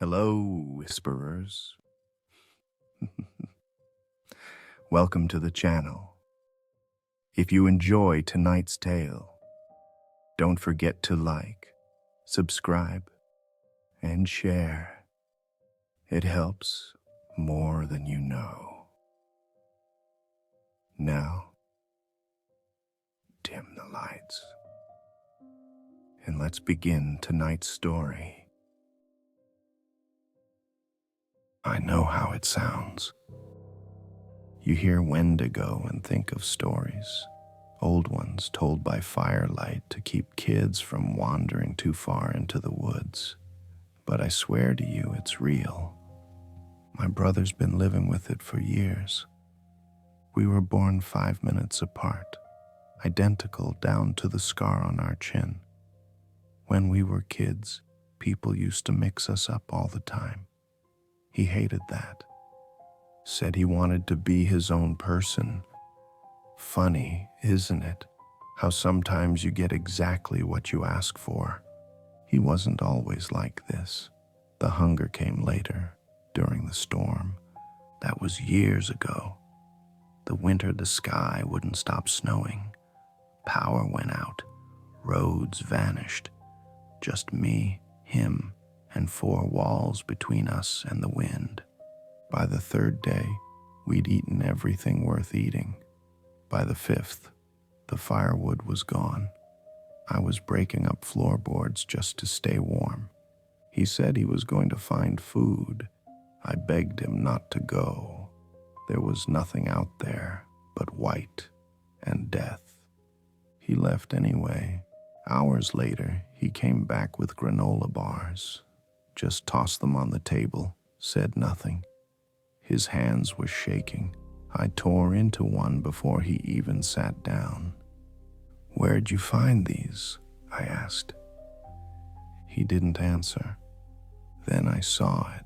Hello, whisperers. Welcome to the channel. If you enjoy tonight's tale, don't forget to like, subscribe, and share. It helps more than you know. Now, dim the lights, and let's begin tonight's story. I know how it sounds. You hear Wendigo and think of stories, old ones told by firelight to keep kids from wandering too far into the woods. But I swear to you it's real. My brother's been living with it for years. We were born 5 minutes apart, identical down to the scar on our chin. When we were kids, people used to mix us up all the time. He hated that. Said he wanted to be his own person. Funny, isn't it? How sometimes you get exactly what you ask for. He wasn't always like this. The hunger came later, during the storm. That was years ago. The winter the sky wouldn't stop snowing. Power went out. Roads vanished. Just me, him, and 4 walls between us and the wind. By the 3rd day, we'd eaten everything worth eating. By the 5th, the firewood was gone. I was breaking up floorboards just to stay warm. He said he was going to find food. I begged him not to go. There was nothing out there but white and death. He left anyway. Hours later, he came back with granola bars. Just tossed them on the table, said nothing. His hands were shaking. I tore into one before he even sat down. "Where'd you find these?" I asked. He didn't answer. Then I saw it,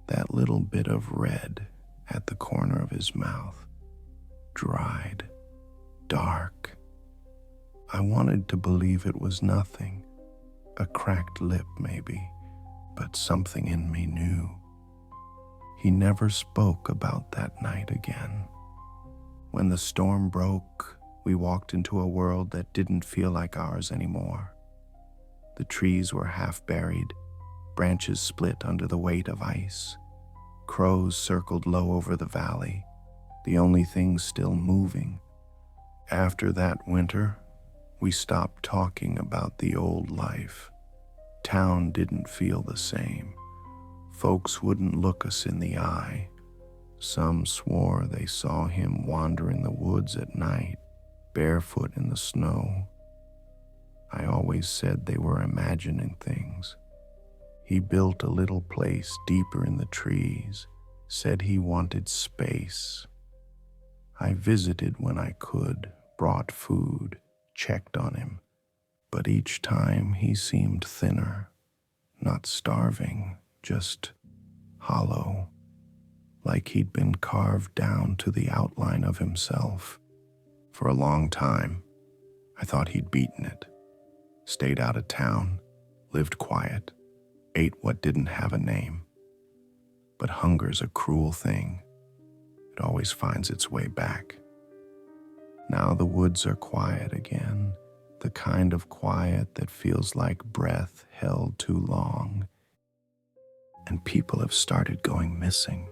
that little bit of red at the corner of his mouth. Dried, dark. I wanted to believe it was nothing, a cracked lip maybe, but something in me knew. He never spoke about that night again. When the storm broke, we walked into a world that didn't feel like ours anymore. The trees were half buried, branches split under the weight of ice. Crows circled low over the valley, the only thing still moving. After that winter, we stopped talking about the old life. Town didn't feel the same. Folks wouldn't look us in the eye. Some swore they saw him wandering the woods at night, barefoot in the snow. I always said they were imagining things. He built a little place deeper in the trees, said he wanted space. I visited when I could, brought food, checked on him, but each time he seemed thinner, not starving, just hollow, like he'd been carved down to the outline of himself. For a long time, I thought he'd beaten it, stayed out of town, lived quiet, ate what didn't have a name. But hunger's a cruel thing. It always finds its way back. Now the woods are quiet again, the kind of quiet that feels like breath held too long. And people have started going missing.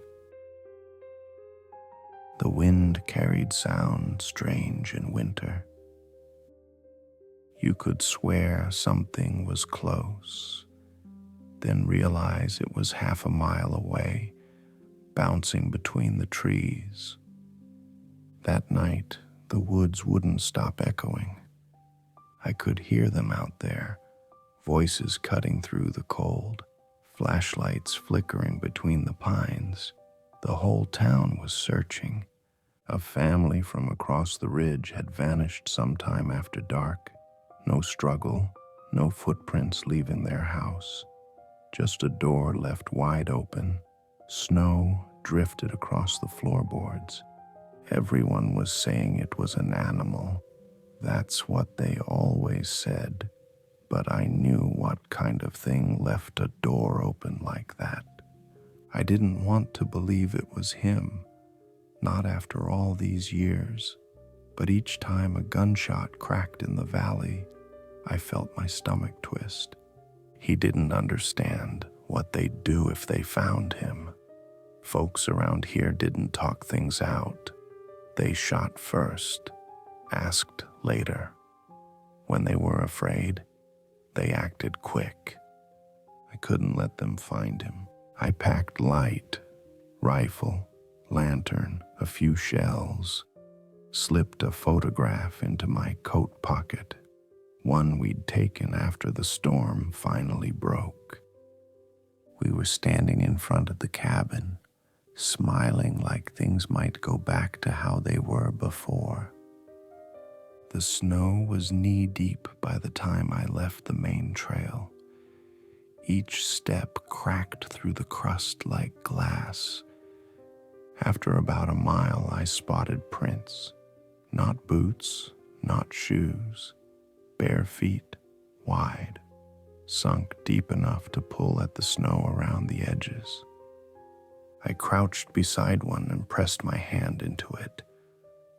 The wind carried sound strange in winter. You could swear something was close, then realize it was half a mile away, bouncing between the trees. That night, the woods wouldn't stop echoing. I could hear them out there, voices cutting through the cold, flashlights flickering between the pines. The whole town was searching. A family from across the ridge had vanished sometime after dark. No struggle, no footprints leaving their house. Just a door left wide open. Snow drifted across the floorboards. Everyone was saying it was an animal. That's what they always said. but I knew what kind of thing left a door open like that. I didn't want to believe it was him, not after all these years, but each time a gunshot cracked in the valley, I felt my stomach twist. He didn't understand what they'd do if they found him. Folks around here didn't talk things out. They shot first, asked later. When they were afraid, they acted quick. I couldn't let them find him. I packed light, rifle, lantern, a few shells, slipped a photograph into my coat pocket, one we'd taken after the storm finally broke. We were standing in front of the cabin, smiling like things might go back to how they were before. The snow was knee-deep by the time I left the main trail. Each step cracked through the crust like glass. After about a mile, I spotted prints. Not boots, not shoes. Bare feet, wide, sunk deep enough to pull at the snow around the edges. I crouched beside one and pressed my hand into it.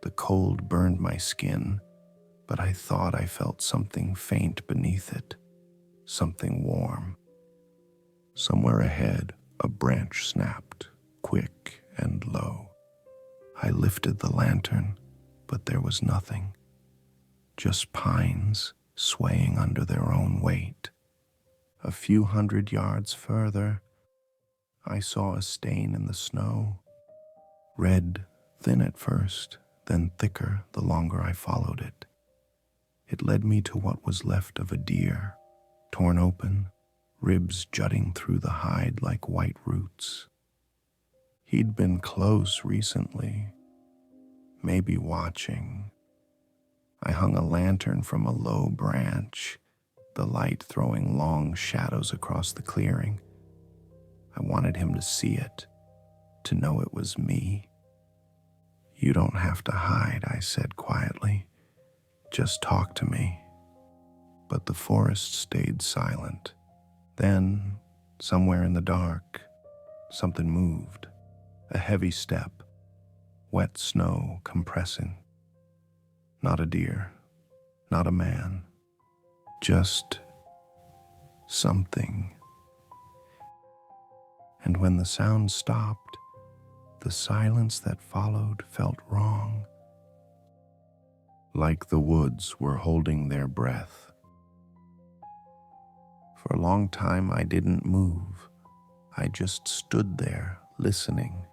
The cold burned my skin, but I thought I felt something faint beneath it, something warm. Somewhere ahead, a branch snapped, quick and low. I lifted the lantern, but there was nothing. Just pines swaying under their own weight. A few 100 yards further, I saw a stain in the snow. Red, thin at first, then thicker the longer I followed it. It led me to what was left of a deer, torn open, ribs jutting through the hide like white roots. He'd been close recently, maybe watching. I hung a lantern from a low branch, the light throwing long shadows across the clearing. I wanted him to see it, to know it was me. "You don't have to hide," I said quietly. "Just talk to me." But the forest stayed silent. Then, somewhere in the dark, something moved. A heavy step, wet snow compressing. Not a deer, not a man, just something. And when the sound stopped, the silence that followed felt wrong. Like the woods were holding their breath. For a long time I didn't move. I just stood there, listening.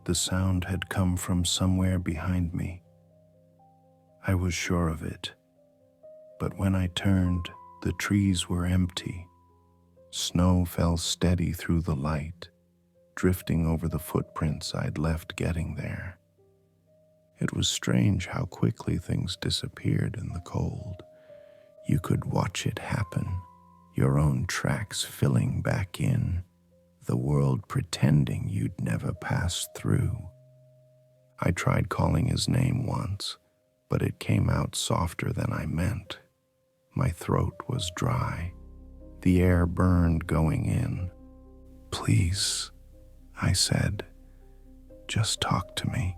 The sound had come from somewhere behind me. I was sure of it. But when I turned, the trees were empty. Snow fell steady through the light, drifting over the footprints I'd left getting there. It was strange how quickly things disappeared in the cold. You could watch it happen, your own tracks filling back in, the world pretending you'd never passed through. I tried calling his name once, but it came out softer than I meant. My throat was dry. The air burned going in. "Please," I said, "just talk to me."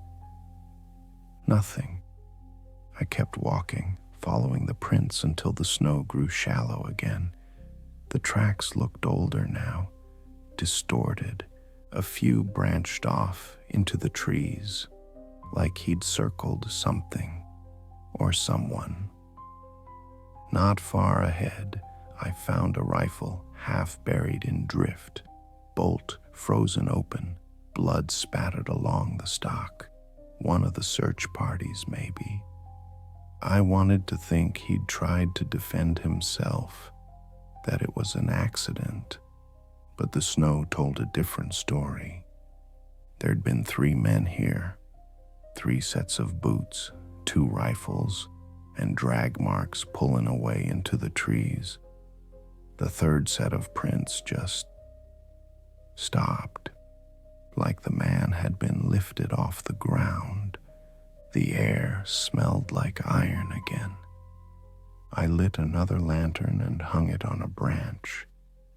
Nothing. I kept walking, following the prints until the snow grew shallow again. The tracks looked older now, distorted. A few branched off into the trees, like he'd circled something or someone. Not far ahead, I found a rifle half buried in drift, bolt frozen open, blood spattered along the stock. One of the search parties, maybe. I wanted to think he'd tried to defend himself, that it was an accident, but the snow told a different story. There'd been 3 men here, 3 sets of boots, 2 rifles, and drag marks pulling away into the trees. The third set of prints just stopped, like the man had been lifted off the ground. The air smelled like iron again. I lit another lantern and hung it on a branch,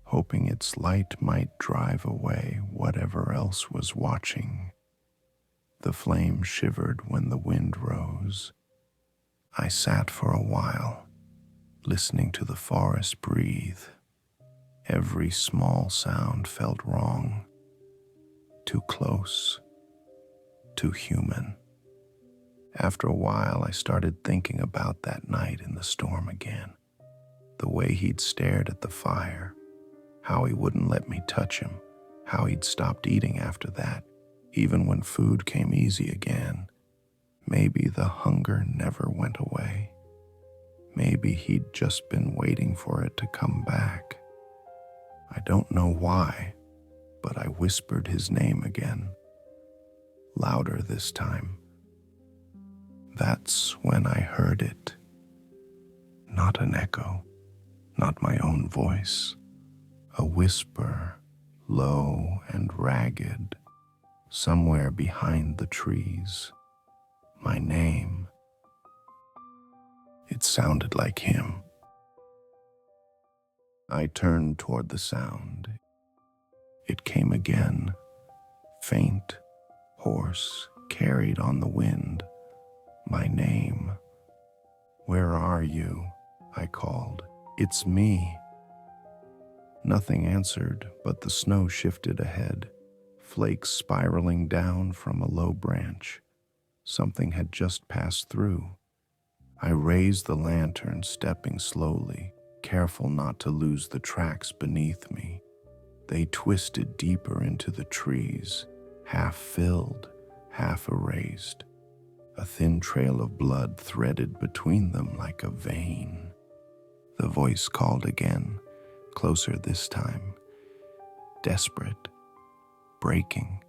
hoping its light might drive away whatever else was watching. The flame shivered when the wind rose. I sat for a while, listening to the forest breathe. Every small sound felt wrong, too close, too human. After a while, I started thinking about that night in the storm again. The way he'd stared at the fire, how he wouldn't let me touch him, how he'd stopped eating after that, even when food came easy again. Maybe the hunger never went away. Maybe he'd just been waiting for it to come back. I don't know why, but I whispered his name again, louder this time. That's when I heard it. Not an echo, not my own voice, a whisper, low and ragged, somewhere behind the trees. My name. It sounded like him. I turned toward the sound. It came again, faint, hoarse, carried on the wind. My name. Where are you? I called. It's me. Nothing answered, but the snow shifted ahead, flakes spiraling down from a low branch. Something had just passed through. I raised the lantern, stepping slowly, careful not to lose the tracks beneath me. They twisted deeper into the trees, half filled, half erased. A thin trail of blood threaded between them like a vein. The voice called again, closer this time, desperate, breaking.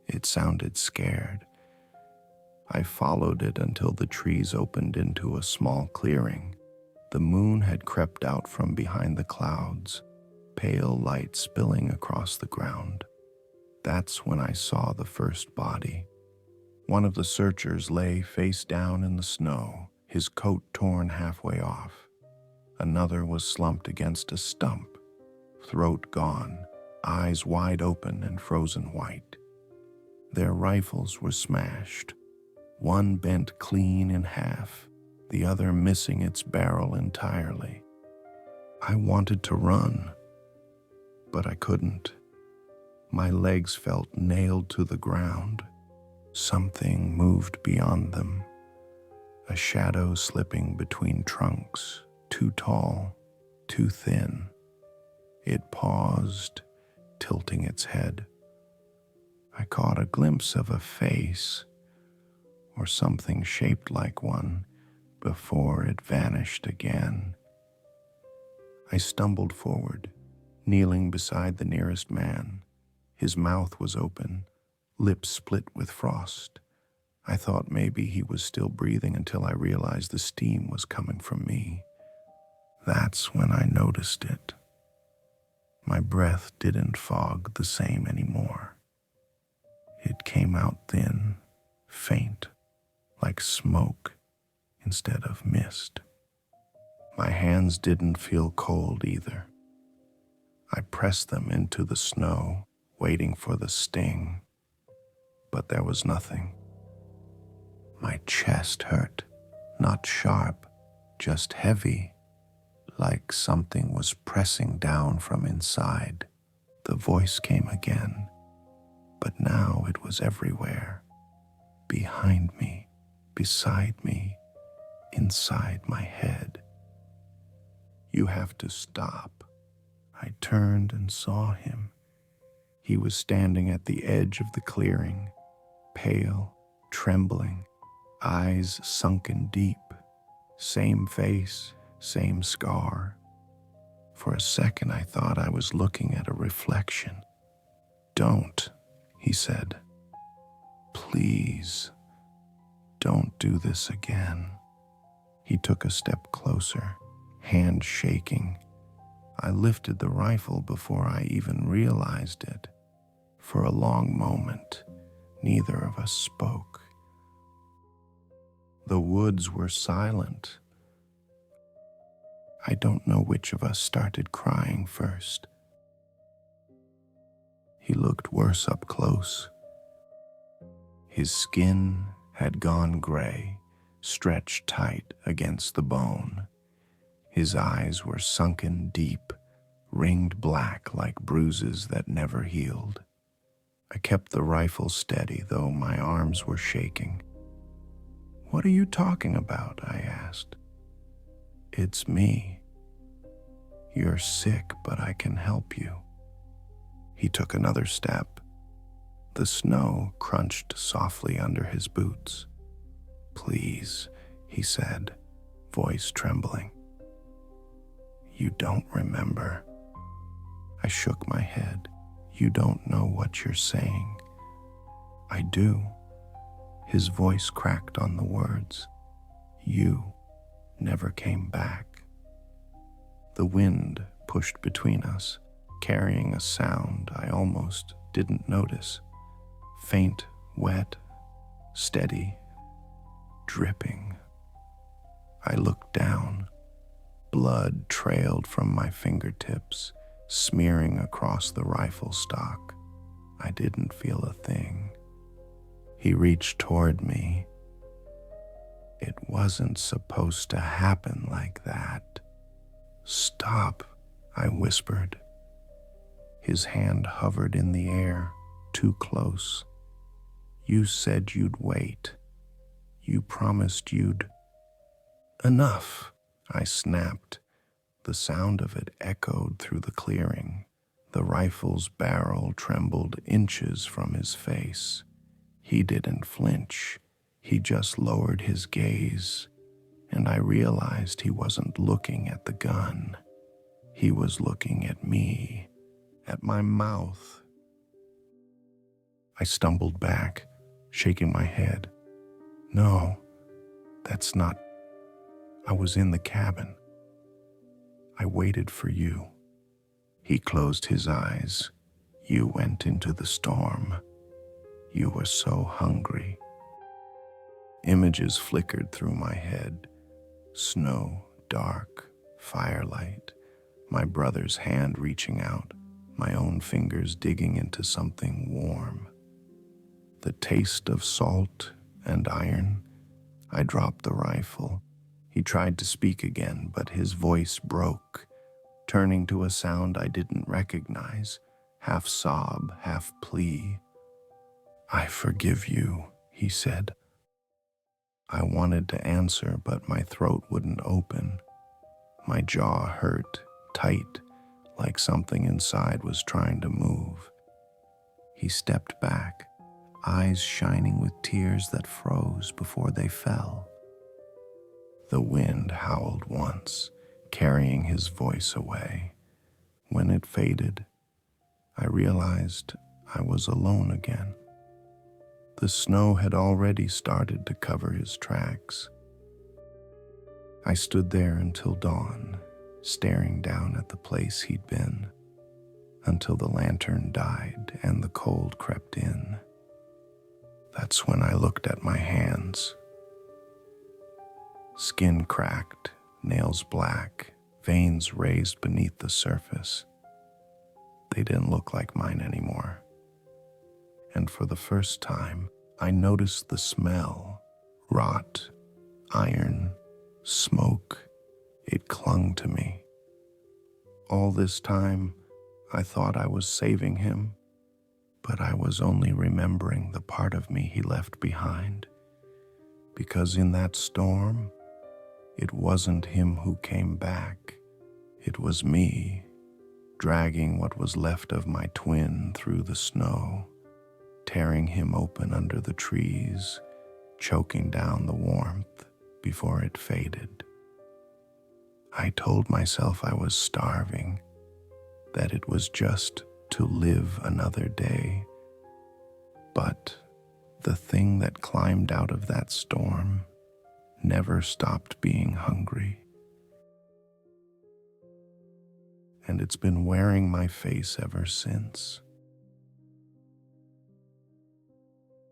It sounded scared. I followed it until the trees opened into a small clearing. The moon had crept out from behind the clouds, pale light spilling across the ground. That's when I saw the first body. One of the searchers lay face down in the snow, his coat torn halfway off. Another was slumped against a stump, throat gone, eyes wide open and frozen white. Their rifles were smashed, one bent clean in half, the other missing its barrel entirely. I wanted to run, but I couldn't. My legs felt nailed to the ground. Something moved beyond them, a shadow slipping between trunks, too tall, too thin. It paused, tilting its head. I caught a glimpse of a face, or something shaped like one, before it vanished again. I stumbled forward, kneeling beside the nearest man. His mouth was open, lips split with frost. I thought maybe he was still breathing until I realized the steam was coming from me. That's when I noticed it. My breath didn't fog the same anymore. It came out thin, faint, like smoke instead of mist. My hands didn't feel cold either. I pressed them into the snow, waiting for the sting, but there was nothing. My chest hurt, not sharp, just heavy, like something was pressing down from inside. The voice came again, but now it was everywhere, behind me, beside me, inside my head. You have to stop. I turned and saw him. He was standing at the edge of the clearing, pale, trembling, eyes sunken deep, same face, same scar. For a second I thought I was looking at a reflection. Don't, he said. Please, don't do this again. He took a step closer, hand shaking. I lifted the rifle before I even realized it. For a long moment, neither of us spoke. The woods were silent, I don't know which of us started crying first. He looked worse up close. His skin had gone gray, stretched tight against the bone. His eyes were sunken deep, ringed black like bruises that never healed. I kept the rifle steady, though my arms were shaking. "What are you talking about?" I asked. "It's me. You're sick, but I can help you." He took another step. The snow crunched softly under his boots. "Please," he said, voice trembling. "You don't remember." I shook my head. "You don't know what you're saying." "I do." His voice cracked on the words. "You never came back." The wind pushed between us, carrying a sound I almost didn't notice. Faint, wet, steady, dripping. I looked down. Blood trailed from my fingertips, smearing across the rifle stock. I didn't feel a thing. He reached toward me. "It wasn't supposed to happen like that." "Stop," I whispered. His hand hovered in the air, too close. "You said you'd wait. You promised you'd—" "Enough," I snapped. The sound of it echoed through the clearing. The rifle's barrel trembled inches from his face. He didn't flinch. He just lowered his gaze, and I realized he wasn't looking at the gun. He was looking at me, at my mouth. I stumbled back, shaking my head. "No, that's not. I was in the cabin. I waited for you." He closed his eyes. "You went into the storm. You were so hungry." Images flickered through my head. Snow, dark, firelight, my brother's hand reaching out, my own fingers digging into something warm. The taste of salt and iron. I dropped the rifle. He tried to speak again, but his voice broke, turning to a sound I didn't recognize, half sob, half plea. "I forgive you," he said. I wanted to answer, but my throat wouldn't open. My jaw hurt, tight, like something inside was trying to move. He stepped back, eyes shining with tears that froze before they fell. The wind howled once, carrying his voice away. When it faded, I realized I was alone again. The snow had already started to cover his tracks. I stood there until dawn, staring down at the place he'd been, until the lantern died and the cold crept in. That's when I looked at my hands. Skin cracked, nails black, veins raised beneath the surface. They didn't look like mine anymore. And for the first time, I noticed the smell. Rot, iron, smoke. It clung to me. All this time, I thought I was saving him, but I was only remembering the part of me he left behind. Because in that storm, it wasn't him who came back. It was me, dragging what was left of my twin through the snow, tearing him open under the trees, choking down the warmth before it faded. I told myself I was starving, that it was just to live another day. But the thing that climbed out of that storm never stopped being hungry. And it's been wearing my face ever since.